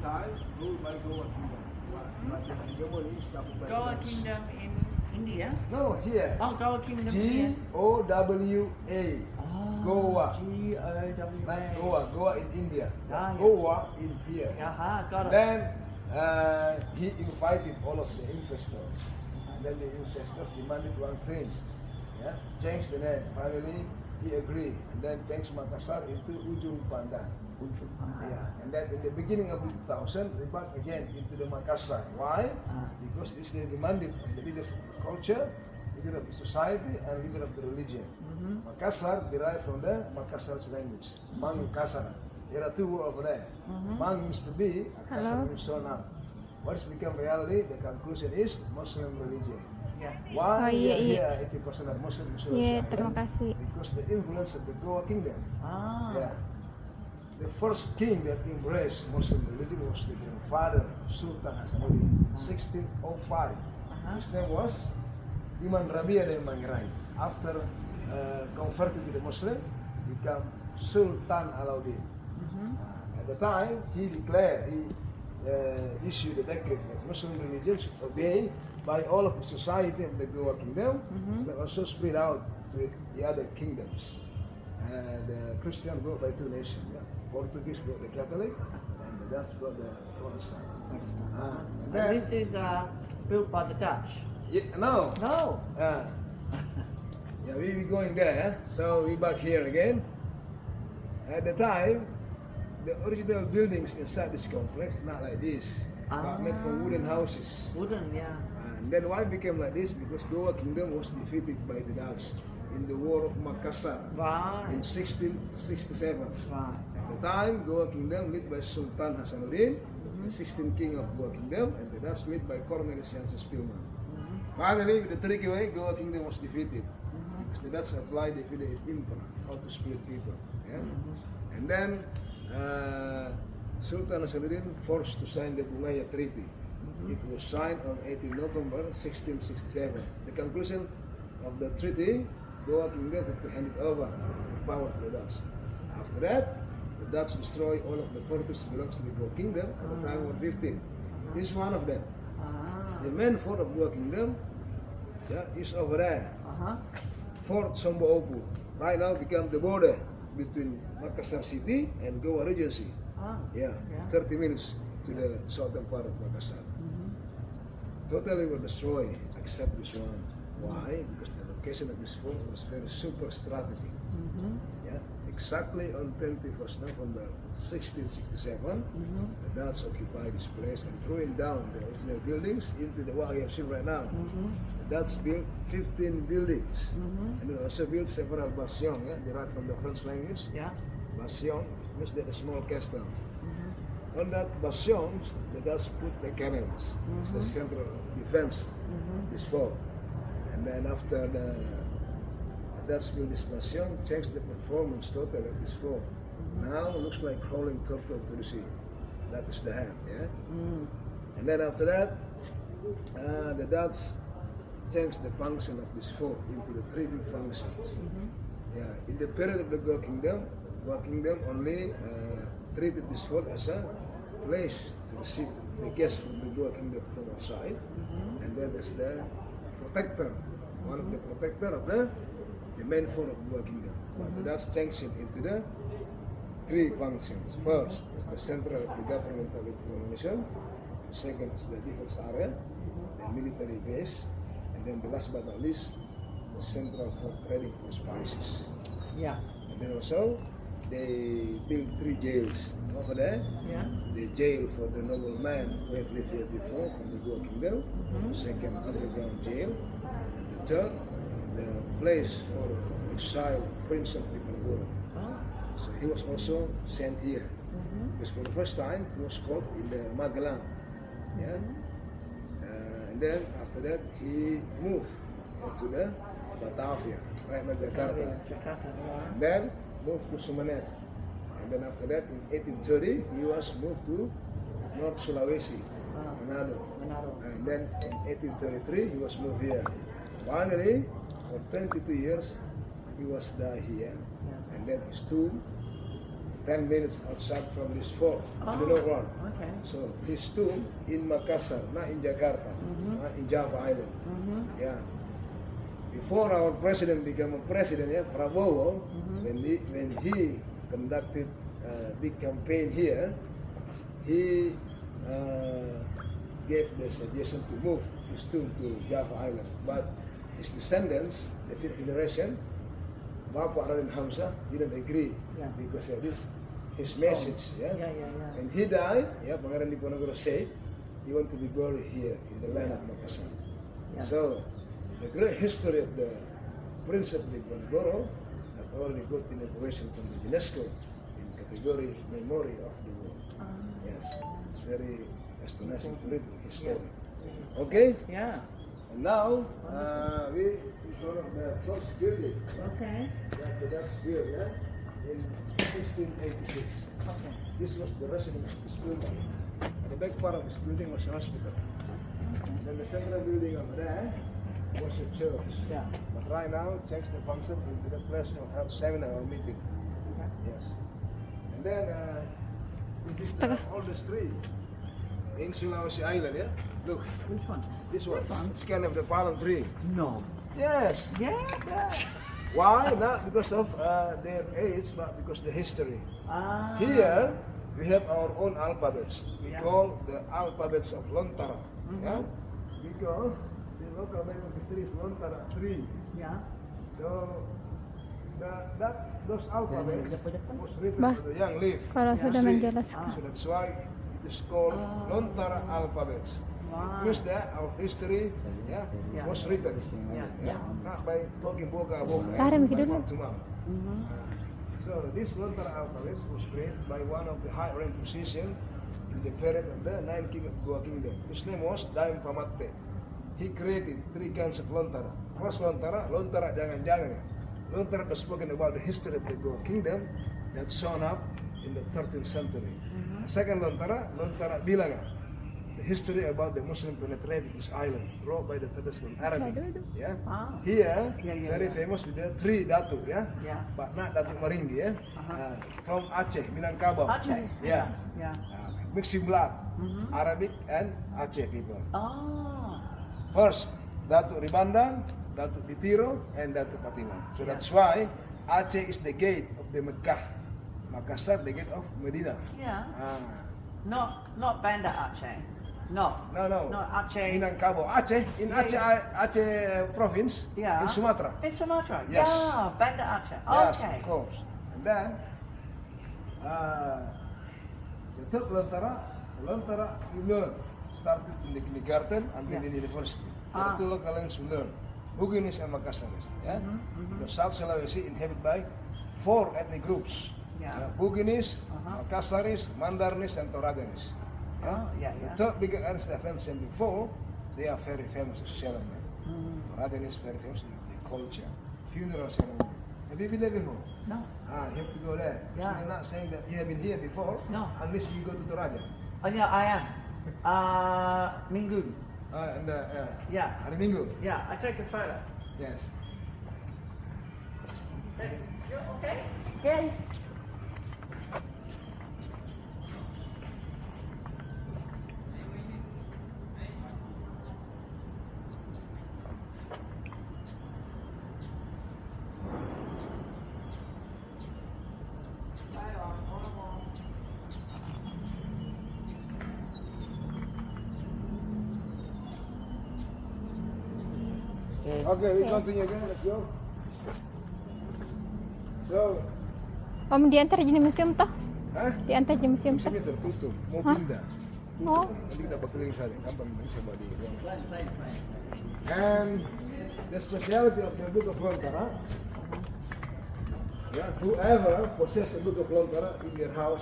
time ruled by Goa Kingdom. But the hegemony is established by Goa Dutch. Kingdom in India. No, here. Oh, Goa Kingdom here. G-O-W-A. Goa. G-O-W-A. Not Goa. Goa in India. Ah, yeah. Goa in here. Aha, got it. Then he invited all of the investors. And then the investors demanded one thing. Yeah? Change the name. Finally, he agreed. And then change Makassar into Ujung Pandang. Yeah. And then in the beginning of the 2000, we back again into the Makassar. Why? Because this is demanded of the leaders of the culture, leader of the society, and leader of the religion. Makassar derived from the Makassar's language, Mangkasar. There are two words over there. Mang means to be, Makassar means so now. What has become reality? The conclusion is Muslim religion. Yeah. Why Oh, we iya, are iya. here 80% are Muslim in Iya, Sulawesi terima Island? kasih. Because the influence of the Goa Kingdom. Ah. Yeah. The first king that embraced Muslim religion was the grandfather Sultan Hasanuddin, 1605. His name was Iman Rabia dan Mangrai. After converted to the Muslim, become Sultan Alauddin. At the time, he declared, he issued a decree that Muslim religion should obey by all of the society of the Goa Kingdom, but also spread out to the other kingdoms. The Christian brought by two nations. Yeah? Portuguese brought the Catholic, and the Dutch brought the Protestant. And this is built by the Dutch. Yeah, no. No. Yeah, we be going there, so we back here again. At the time, the original buildings inside this complex not like this, but made from wooden houses. Wooden, yeah. And then why it became like this? Because Goa Kingdom was defeated by the Dutch in the War of Makassar Right. in 1667. Right. At the time, Goa Kingdom led by Sultan Hasanuddin, the 16th king of Goa Kingdom, and the Dutch led by Cornelis Jansen Speelman. Finally, with the tricky way, Goa Kingdom was defeated. Because the Dutch applied the village emperor, how to split people. Yeah? And then Sultan Hasanuddin forced to sign the Bungaya Treaty. It was signed on 18 November 1667. The conclusion of the treaty, Goa Kingdom had to hand it over the power to the Dutch. After that, the Dutch destroyed all of the fortresses belongs to the Goa Kingdom at the time of 15. This is one of them. The main fort of Goa Kingdom, yeah, is over there. Fort Sombo-Opu. Right now become the border between Makassar City and Goa Regency. Yeah, 30 minutes to the southern part of Makassar. Totally were destroyed except this one. Why? Because the location of this fort was very super strategic. Yeah, exactly on 21st November 1667, the Dutch occupied this place and throwing down the original buildings into the what we have seen right now. The Dutch built 15 buildings and they also built several bastions, yeah, derived from the French language. Yeah. Bastion means that a small castle. On that bastions, the Dutch put the cannons. It's the central defense, this fort. And then after the Dutch built this bastion, changed the performance totally of this fort. Now it looks like crawling turtle to the sea. That is the hand, yeah? And then after that, the Dutch changed the function of this fort into the three big functions. Yeah, in the period of the Goa Kingdom only treated this fort as a place to receive the guests from the Goa Kingdom from outside, and then as the protector, one of the protector of the main fort of Goa Kingdom. But the Dutch changed it into the three functions. First is the central of the governmental information. Second is the defense area, the military base, and then the last but not least, the central for trading for spices. Yeah. And then also, they built three jails over there. Yeah. The jail for the noblemen who have lived here before from the Goa Kingdom. The second, underground jail. And the third, the place for exiled prince of Diponegoro. So he was also sent here. Because for the first time, he was caught in the Magelang. Yeah. And then after that, he moved to the Batavia, right by Jakarta. And then moved to Sumeneb. And then after that, in 1830, he was moved to North Sulawesi, Manado. And then in 1833, he was moved here. Finally, for 22 years, he was died here. And then his tomb 10 minutes outside from this fort, the North one. Okay. So his tomb in Makassar, not in Jakarta, not in Java Island. Yeah. Before our president became a president, yeah, Prabowo, when he conducted a big campaign here, he gave the suggestion to move his tomb to Java Island. But his descendants, the fifth generation, Bapak Raden Hamzah, didn't agree because this his message. Yeah? Yeah. And he died. Yeah, Pangeran Diponegoro said he want to be buried here in the land of Makassar. Yeah. So the great history of the Prince of Diponegoro have already got in operation from the UNESCO in category memory of the world. Yes, it's very astonishing to read his story. Okay, Yeah. and now we go to the first building. Okay. That the Dutch built, yeah, in 1686. Okay. This was the residence of this building. The back part of this building was a hospital. Then the central building over there was a church. Yeah. But right now, changed the function into the place for health seminar or meeting. Yes. And then this is the oldest tree in Sulawesi Island. Yeah. Look, Which one? this one. It's kind of the palm tree. No. Yes. Yeah. Why? Not because of their age, but because the history. Ah. Here, we have our own alphabets. We Yeah. call the alphabets of Lontara. Yeah? Because the local name of the tree is Lontara tree. Yeah. So, those alphabets was written Bah, to the young leaf. Kalau the sudah tree. menjelaskan. So that's why it is called Lontara alphabets. Wow. Means that our history was written. Yeah. Not by talking boga-boga. Tarim by dulu. mouth to mouth. So this Lontara alphabet was created by one of the high-rank physicians in the period of the Ninth King of Goa Kingdom. His name was Daim Pamatte. He created 3 kinds of Lontara. First Lontara jangan-jangan. Lontara was spoken about the history of the Goa Kingdom that shown up in the 13th century. Second Lontara bilangan. The history about the Muslim penetrating this island, wrote by the traditional Arabic. Yeah. Ah. Here, Yeah, very yeah. famous with the 3 Datuk, yeah. Yeah. But not Datuk Maringgi, yeah. From Aceh, Minangkabau. Aceh. Yeah. Yeah. Mixing blood, Arabic and Aceh people. Oh. First, Datuk Ribandang, Datuk Ditiro, and Datuk Patiman. So that's why Aceh is the gate of the Mecca. Makassar, the gate of Medina. Yeah. Ah. Not Banda Aceh. No. No. No, Aceh. Minangkabau. Aceh, in Aceh province, Yeah. in Sumatra. In Sumatra. Yes. Yeah. Banda Aceh. Yes, Okay. of course. And then, the third Lontara you learn, started in the kindergarten until the university. There are 2 local languages you learn, Buginese and Makassaris. Yeah? The South Sulawesi inhabited by 4 ethnic groups. Yeah. Buginese, Makassaris, Mandaris, and Toraganis. Oh, yeah. The third bigger ends that I mentioned before, they are very famous as ceremony. Toraganis very famous in the culture, funeral ceremony. Have you been there before? No. You have to go there. Yeah. You're not saying that you have been here before, No. unless you go to Toraja. Oh, yeah, I am. Minggu. And Yeah. hari Minggu. Yeah. I take a photo. Yes. You okay? Okay. Okay, we continue again. Let's go. So, Om diantar jadi museum toh? Diantar jadi museum toh? sini tertutup, mau Hah? pindah. Oh, Nanti kita berkeliling saja, kapan bisa balik. And the speciality of the Book of Lontara, whoever possess a Book of Lontara in their house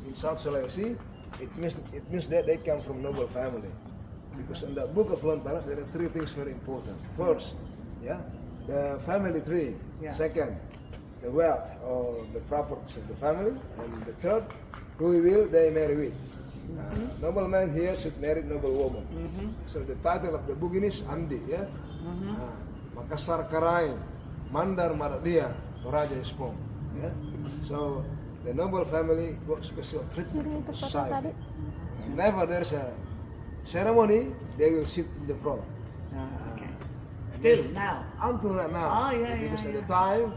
in South Sulawesi, it means that they come from noble family. Because in the Book of Lontara there are 3 things very important. First, the family tree. Yeah. Second, the wealth or the properties of the family. And the third, who will they marry with. Noble man here should marry noble woman. So the title of the book is Andi, Makassar Karai, Mandar Maradia, Toraja Espong. So the noble family got special treatment in society. Whenever there's a ceremony, they will sit in the front. Okay. Still now. Until now. Oh, yeah, Because yeah, at the time,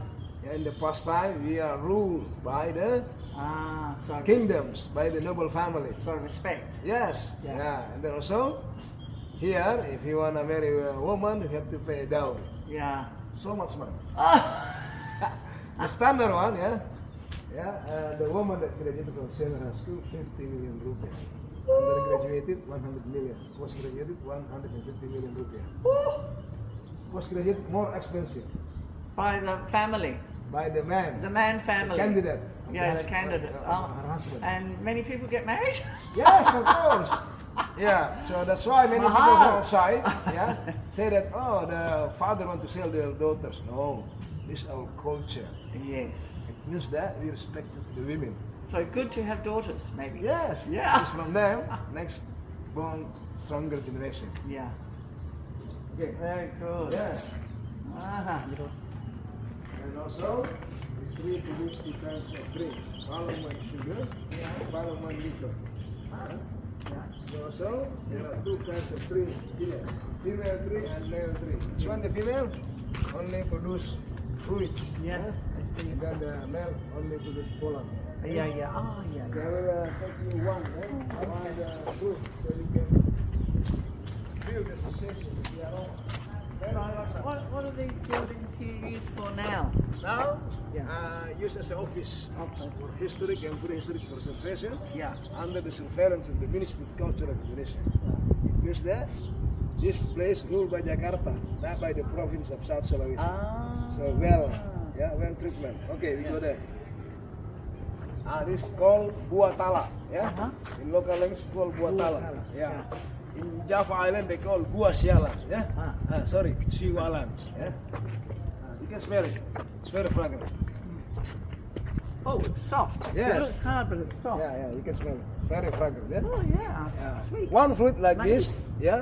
in the past time, we are ruled by the So kingdoms, by the noble family. So respect. Yes. Yeah. Yeah. And then also, here, if you want to marry a woman, you have to pay a dowry. Yeah. So much money. Oh. The standard one, yeah. Yeah, the woman that graduated from General School, 50 million rupiah. Undergraduated, 100 million. Postgraduated, 150 million rupiah. Postgraduate, more expensive. By the family. By the man. The man family. The candidate. Yes, candidate. Her husband. And many people get married? Yes, of course. Yeah, so that's why many people Mahal. go outside, yeah, say that, oh, the father want to sell their daughters. No, this is our culture. Yes. It means that we respect the women. So good to have daughters, maybe. Yes, Yeah. it's from them, next born stronger generation. Yeah. Okay. Very good. Yes. Ah. And also, it's free to use two kinds of drink. Parliament sugar, Parliament liquor. And also, there are two kinds of tree here. Female tree and male tree. This one, the female, only produce fruit. Yes, Huh? I see. And then the male only produce pollen. Yeah, yeah. Oh, yeah. Okay, I will take you one, one the fruit, so you can feel the sensation. We are all- What are these buildings here used for now? Now, Yeah. used as an office Okay. for historic and prehistoric preservation Yeah. under the surveillance of the Ministry of Culture of Indonesia. Because that, this place ruled by Jakarta, not by the province of South Sulawesi. Ah. So well treatment. Okay, we go there. This called Buah Tala, yeah. Uh-huh. In local language called Buah Tala. Tala, Yeah. In Java Island they call Buah Sialan, yeah. Ah. Sorry, Siwalan, yeah. You can smell it. It's very fragrant. Oh, it's soft. Yes. It looks hard, but it's soft. Yeah, you can smell it. Very fragrant, yeah. Oh, yeah. Sweet. One fruit like Nice. this,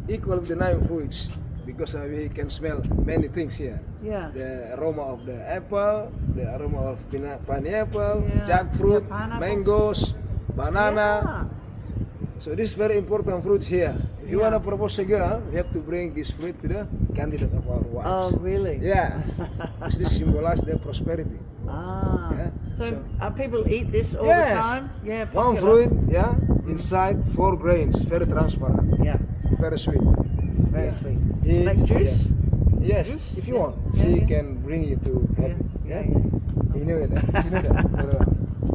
equal to 9 fruits, because we can smell many things here. Yeah. The aroma of the apple, the aroma of pineapple, Yeah. jackfruit, Yeah, pineapple. mangoes, banana. Yeah. So this very important fruit here. If you Yeah. want to propose a girl, you have to bring this fruit to the candidate of our wives. Oh, really? Yes, because this symbolizes their prosperity. Ah. Yeah. So, So- people eat this all Yes. the time? Yeah, One popular. fruit, inside 4 grains, very transparent, Yeah, very sweet. very Yeah. sweet. It- Like juice? Yes, Juice? if you Yeah. want, Yeah, she yeah. can bring you to Yeah, have. yeah, You know it. She know that. Very well.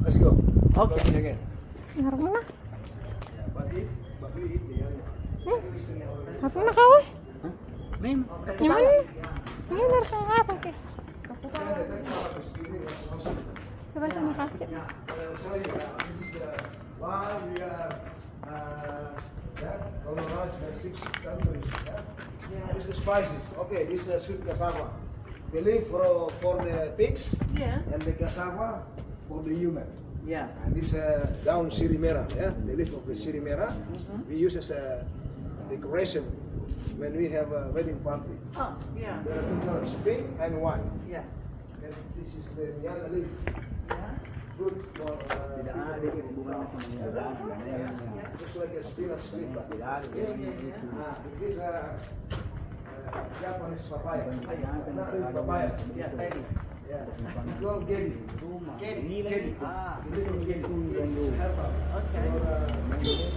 Let's go. Okay. Go again. Harap mo na. But we eat the onion. Harap mo na ka, uy. Mim, Nyaman. Ngayon, harap mo nga, pake. Diba siya makasip? So this is the why we are colonized by 6 countries. This is the spices. Okay, this is sweet cassava. They live for the pigs yeah, and the cassava for the human. yeah. And this down sirimera, the leaf of the sirimera, we use as a decoration when we have a wedding party. Oh, yeah, There are 2 colors, pink and white. yeah. And this is the yellow leaf, Yeah. good for looks like a spinach leaf. This is Japanese papaya, not really papaya. Yeah, baby. Yeah, it's called gedi. Gedi. Ah, The leaf of gedi. It's herbal. okay.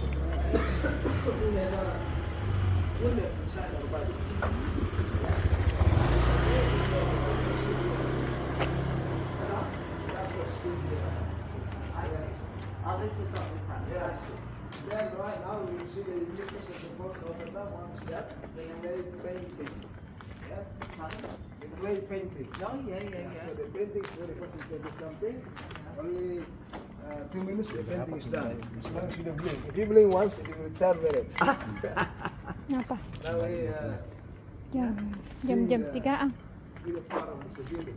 Oh, this is not this one. Yeah. Then right now you see the uses of the board of the one step, then they painting. Yeah? They play painting. Oh, yeah, yeah, So yeah. the painting is very first you do something, only 2 minutes the painting is done. As long as you don't blink. If you blink once, it will 10 minutes. Apa? Now we Jam 3 be the part of the building.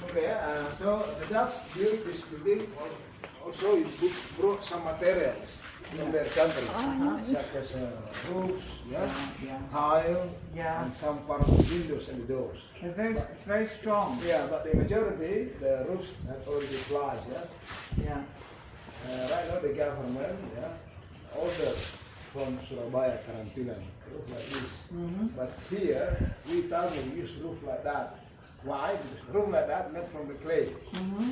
Okay, so the Dutch built this building. Also, it brought some materials. from their country, such as roofs, tile, and some part of the windows and the doors. They're very strong. Yeah, but the majority, the roofs have already flies. Yeah. Right now the government ordered from Surabaya Karantina roof like this. But here we Tamil use roof like that. Why? Because roof like that made from the clay.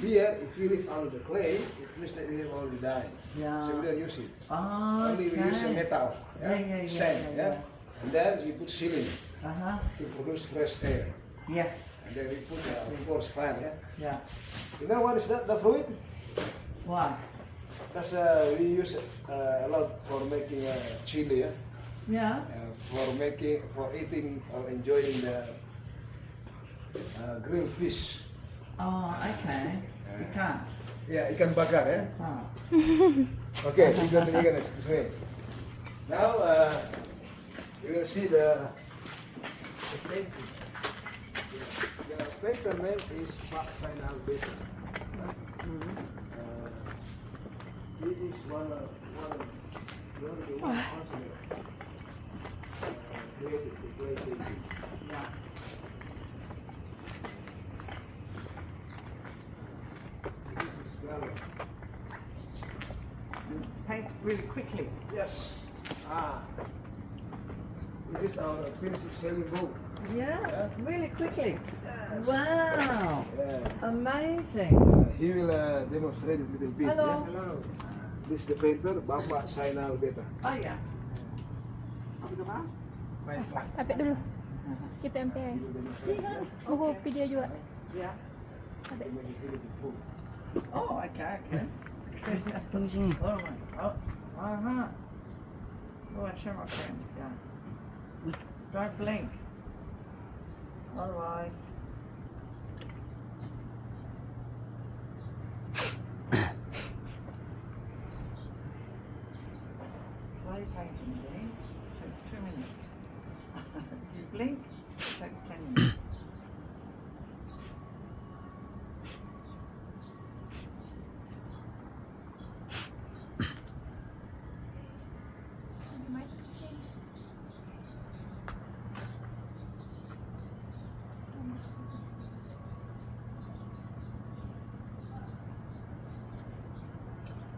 Here, if you live under the clay, it means that we have already died. Yeah. So we don't use it. Oh, Only we use a metal, Yeah. sand, and then we put ceiling Uh-huh. to produce fresh air. Yes. And then we put, of course, fan. Yeah. You know what is that? The fruit? Why? That's we use it a lot for making chili, Yeah. for eating or enjoying the grilled fish. Oh, okay. You can't. Yeah, ikan bakar, Oh. Okay, we go to the this way. Now you will see the painting. The painter name is Pak Zainal Beta. He is one of the one created the clay painting. Yeah. This is gallery. Paint really quickly. Yes. This is our finished sailing boat. Yeah. Really quickly. Wow. Yeah. Amazing. He will demonstrate it a little bit. Hello. Yeah? This is the painter, Bapak Zainal Beta. Oh yeah. Tapik dulu. Kita MPI. He will demonstrate it. Buku video juga. Yeah. Tapik. Oh, okay. Tunggu sini. Oh, uh-huh. Oh, I show my friend. Yeah. Don't blink. Otherwise. Play painting, Jane. Takes 2 minutes. If you blink, it takes 10 minutes.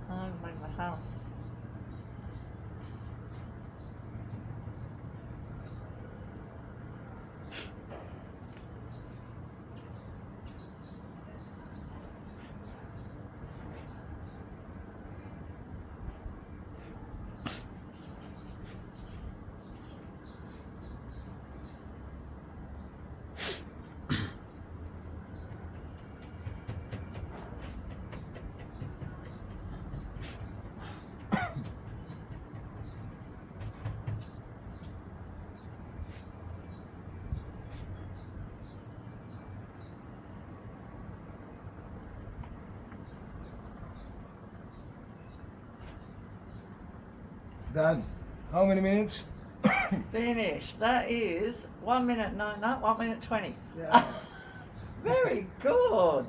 I make my house. Done. How many minutes? Finished. That is 1 minute, no, 1 minute 20. Yeah. Very good.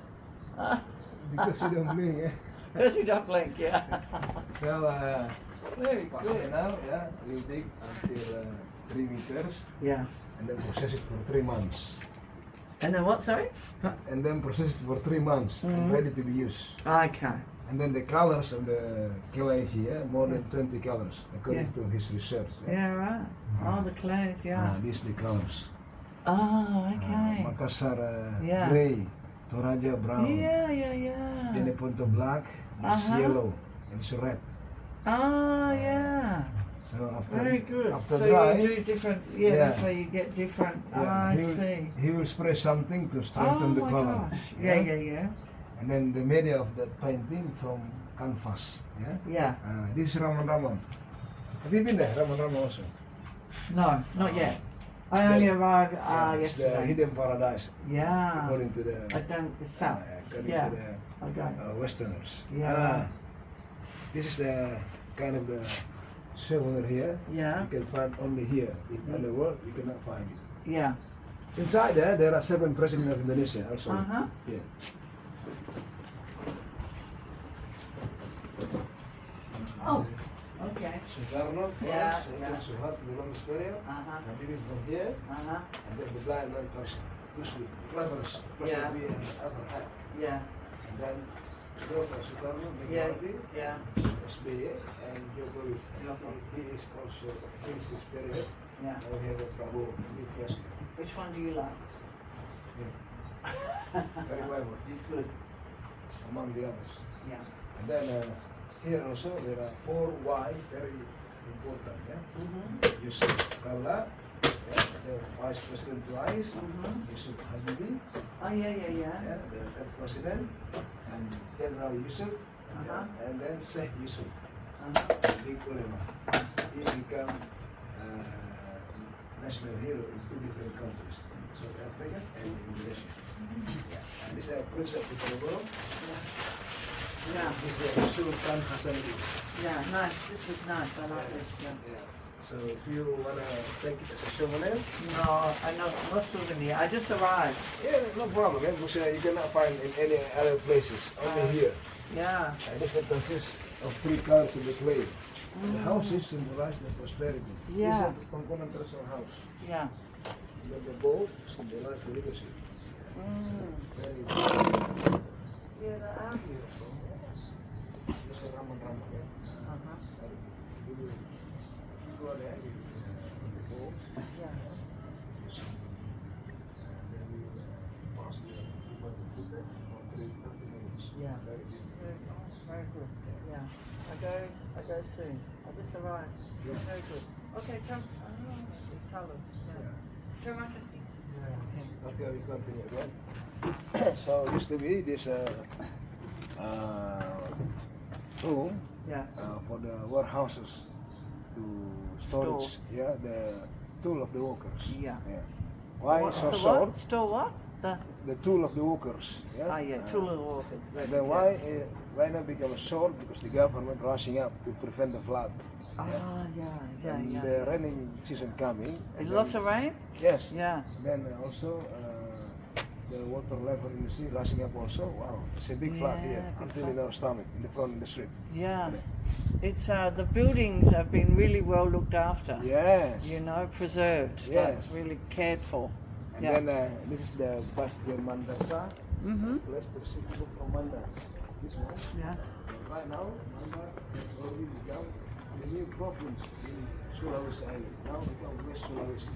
Because you don't blink, eh? Because you don't blink, yeah. So, Very Pak good. Zainal, we dig until 3 meters Yeah. and then process it for 3 months. And then what, sorry? And then process it for 3 months and ready to be used. Okay. And then the colors of the clay here, more than 20 colors, according to his research. Yeah, right. Oh, the clays, yeah. These the colors. Oh, okay. Makassar Yeah. gray, Toraja brown, Yeah. Jeneponto black, it's yellow, and it's red. Oh, yeah. So after Very good. after So dry, you do different, Yeah. that's where you get different. I he will, see. he will spray something to Oh strengthen the my color. gosh. Yeah. And then the media of that painting from canvas. Yeah. This is Ramon Ramon. Have you been there, Ramon Ramon also? No, not yet. I only arrived It's the yesterday. hidden paradise, Yeah. according to the I don't, the south. according Yeah. to the Okay. Westerners. Yeah. This is the kind of the souvenir here. Yeah. You can find only here. In other world, you cannot find it. Yeah. Inside there are 7 presidents of Indonesia also. Uh-huh. Yeah. Oh, Sukarno, Yeah, Sultan yeah. Suhat, the longest period. Uh-huh. And even from here, Uh-huh. and then the blind man comes usually cleverest, Yeah. be an upper hat. Yeah. And then Dr. Sukarno, Yeah. Megawati, Yeah. SBY, and Jokowi. Jokowi. He is also finished his period. Yeah. Now we have a Prabowo, new president. Which one do you like? Very clever, He's good. among the others. Yeah. And then here also there are 4 Y, very important. Yeah? Mm-hmm. Yusuf Kalla, the Vice President twice, Mhm. Yusuf Habibi, Oh, yeah. the third President, and General Yusuf, and then Sheikh Yusuf, Uh-huh. the big ulama. He became national hero in 2 different countries, South Africa and Indonesia. Yeah. And this is Prince of Diponegoro. Yeah. This is Sultan Hasanuddin. Yeah, nice. This is nice. I like this. Yeah. Yeah. So if you wanna take it as a souvenir, No, I know, not souvenir. I just arrived. yeah, no problem. Yeah, because you cannot find in any other places, only here. Yeah. And this consists of 3 cars in the clay. The houses symbolize the prosperity. Yeah. This is a component traditional house. Yeah. But the boat symbolize the legacy. Mm. Very Yeah, they are. This is Raman. Yeah. Uh-huh. You will go there with the boat. Yeah. And then we will pass the for 30 minutes. Yeah. Very good. Very good. Yeah. I go soon. I just arrived. Yeah. Very good. Okay, come. Oh, the colours. Yeah. Terima kasih. Okay, we continue again. So used to be this room Yeah. for the warehouses to storage, the tool of the workers. Yeah. Why What- so the short? what? Store what? The tool of the workers. Yeah. Oh yeah, tool of workers. And then why now become short? Because the government rushing up to prevent the flood. Ah, yeah. And the raining season coming. and Lots then- of rain? Yes. Yeah. Then also the water level in the sea rushing up also. Wow, it's a big flood here Yeah, big until flood. in our stomach, in the front of the street. Yeah. It's the buildings have been really well looked after. Yes. You know, preserved. Yes. Like, really cared for. And Yeah. then this is the Bastion Mandasa, Mm-hmm. place to receive food from Manda. This one. Yeah. Right now, Manda has already become the new province in Sulawesi Island. Now become West Sulawesi.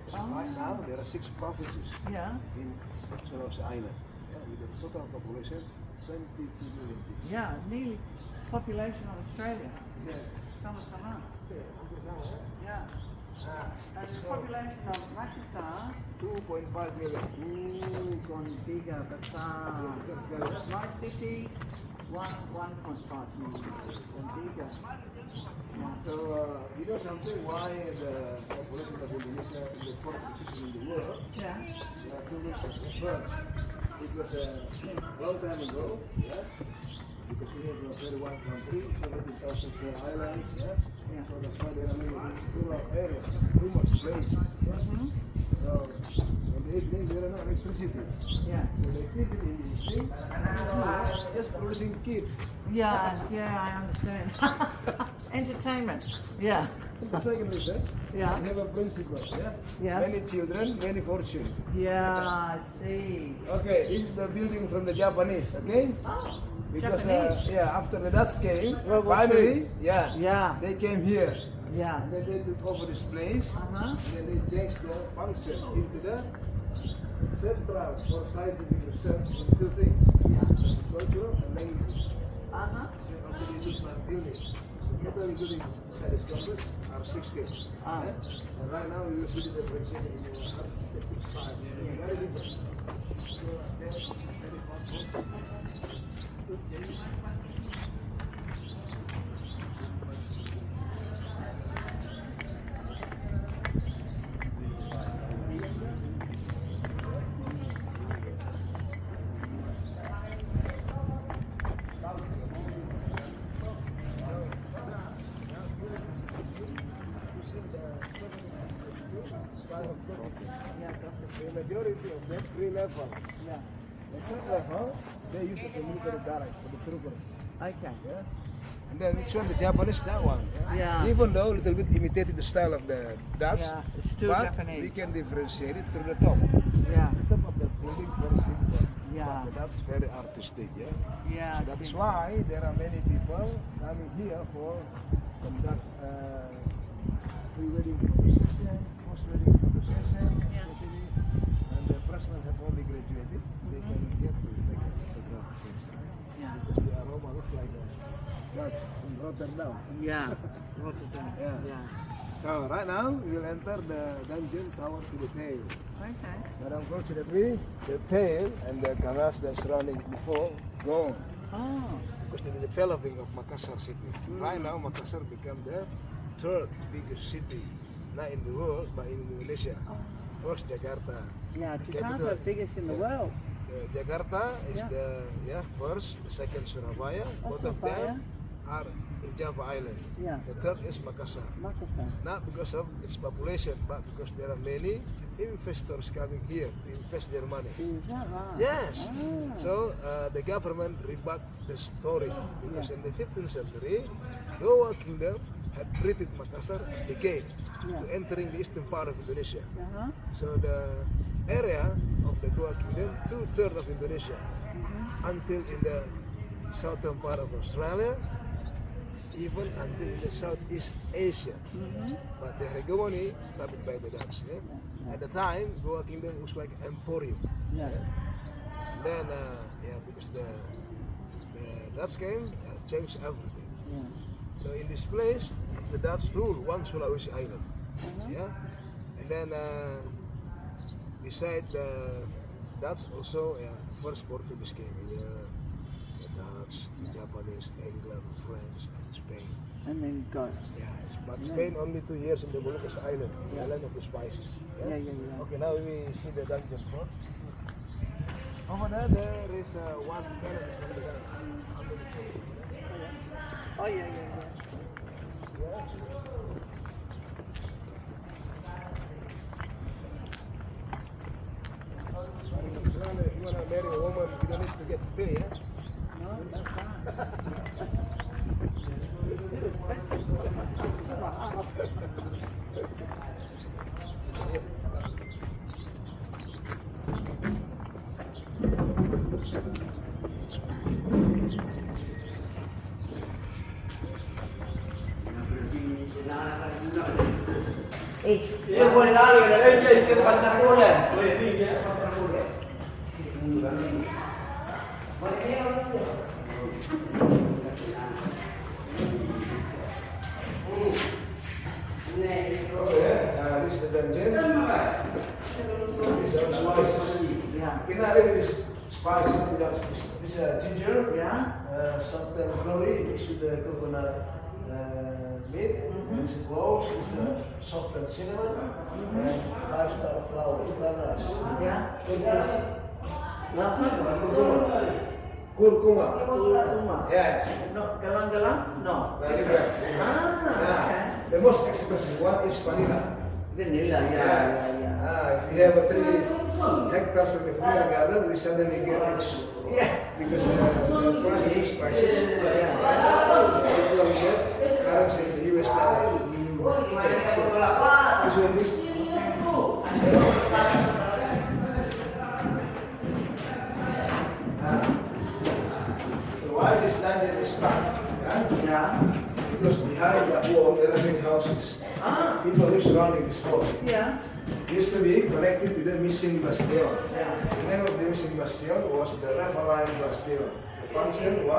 So right now there are 6 provinces Yeah. in Sulawesi Island. Yeah, with a total population 22 million people. Yeah. Nearly population of Australia. Yeah. Sama-sama. Yeah. Ah, And the so population of Makassar, 2.5 million. gone bigger, besar. My city, 1.5 million. Gone bigger. Yeah. So, you know something? Why the population of Indonesia is the 4th position in the world? Yeah. There are 2 reasons. First, it was a long time ago, yeah? Because we have a very wide country, 17,000 square islands, yeah? Yeah. So that's why there are many rural areas, too much space, yeah? Mm-hmm. So, in the evening, there are no electricity. Yeah. So the activity in the evening, just producing kids. Yeah, I understand. Entertainment. Yeah. The second reason, Yeah. we have a principle, yeah? Yeah. Many children, many fortune. Yeah, I see. Okay, this is the building from the Japanese, okay? Oh, Because Japanese. after the Dutch came, World War finally, Yeah. they came here. Yeah. And then they took over this place. Uh-huh. And then they changed the function into the central for scientific research in 2 things: culture and language. Uh-huh. Then after they took my building, total including studies campus are 16. Ah. Yeah? And right now we will see the differentiation in the architecture side. Very different. So, very powerful. The majority of them 3 level. Yeah. The third level They use it as a military barracks for the troopers. Okay. Yeah. And then which one? The Japanese, that one. Yeah. Even though a little bit imitated the style of the Dutch, Yeah, it's still but Japanese. we can differentiate it through the top. Yeah. The top of the building very simple. Yeah. But that's very artistic, yeah. Yeah. That is why there are many people coming here for conduct pre-wedding photo session, post-wedding photo session, especially, and the freshmen have only graduated. They can get to take a photograph Yeah. because the aroma looks like Dutch in Rotterdam. Yeah. Rotterdam. Yeah. Yeah. So right now we will enter the dungeon tower to the tail. Okay. But unfortunately, the tail and the canals that surrounding it before gone. Oh. Because the developing of Makassar city. Right now, Makassar become the third biggest city, not in the world, but in Indonesia. First, Jakarta. Yeah, Capital. Jakarta, biggest in the world. Jakarta is Yeah. the first, the second Surabaya. Both of Surabaya. them are in Java Island. Yeah. The third is Makassar. Makassar. Not because of its population, but because there are many investors coming here to invest their money. Is that right? Yes. Ah. So the government rebut the story because in the 15th century, Goa Kingdom had treated Makassar as the gate Yeah. to entering the eastern part of Indonesia. Uh-huh. So the area of the Goa Kingdom, 2/3 of Indonesia, until in the southern part of Australia, even until in the Southeast Asia. But the hegemony established by the Dutch. Yeah? At the time, Goa Kingdom was like emporium. Yeah. And then, because the Dutch came, changed everything. Yeah. So in this place, the Dutch rule one Sulawesi island. Yeah. And then, beside the Dutch also, first Portuguese came here. The Dutch, the Japanese, England, French, and Spain. And then go. Yeah, but Spain only 2 years in the Moluccas Island, the island of the spices. Yeah, yeah, yeah. Okay, now we see the dungeon first. Over there is one cannon from the Dutch under the tree. Oh, yeah, yeah, yeah. If you want to marry a woman, you don't need to get paid, yeah? No, that's fine. Dia boleh lari dari dia pantar bola. This is the dungeon. These are spices. Yeah. Pinari is spices. This is ginger. Yeah. Salt and curry mixed with the coconut meat. This is cloves. This is salt and cinnamon. And 5-star flowers. Yeah. Last one? Kurkuma. Kurkuma. Yes. No, galang-galang? No. Vanilla. Ah, The most expensive one is vanilla. Vanilla, yeah. If you have a 3 hectares of the vanilla garden, we suddenly get rich. Yeah. Because the price of the spices, Yeah. currency in the US dollar. This one is. So why this dungeon is stuck? Yeah. Because behind that wall there are many houses. Ah, People live surrounding this fort. yeah. Used to be connected to the missing bastion. Yeah. The name of the missing bastion was the Rafaline Bastion. The function was